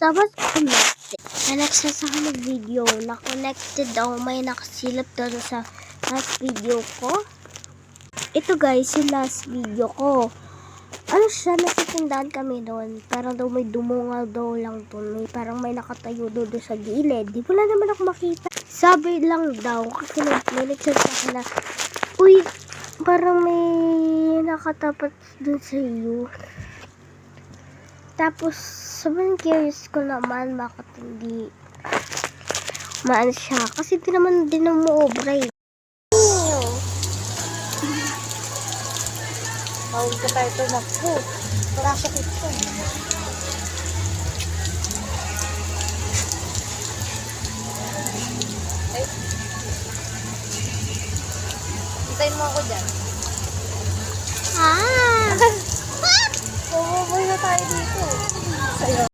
Tapos connected. Na-next na sa akin video. Na-connected daw. May nakasilip doon sa last video ko. Ito guys, yung last video ko. Ano siya, nasa kami doon. Parang daw may dumungal daw lang doon. Parang may nakatayo doon sa gilid. Di wala naman ako makita. Sabi lang daw, kasi may nagsasabi na, uy, parang may nakatapat doon sa iyo. Tapos, sobrang curious ko naman bakit hindi maan siya. Kasi di naman din umuobra eh. Tawag ko tayo ito magpo. Para sa kitso. Ay. Hintayin mo ako dyan.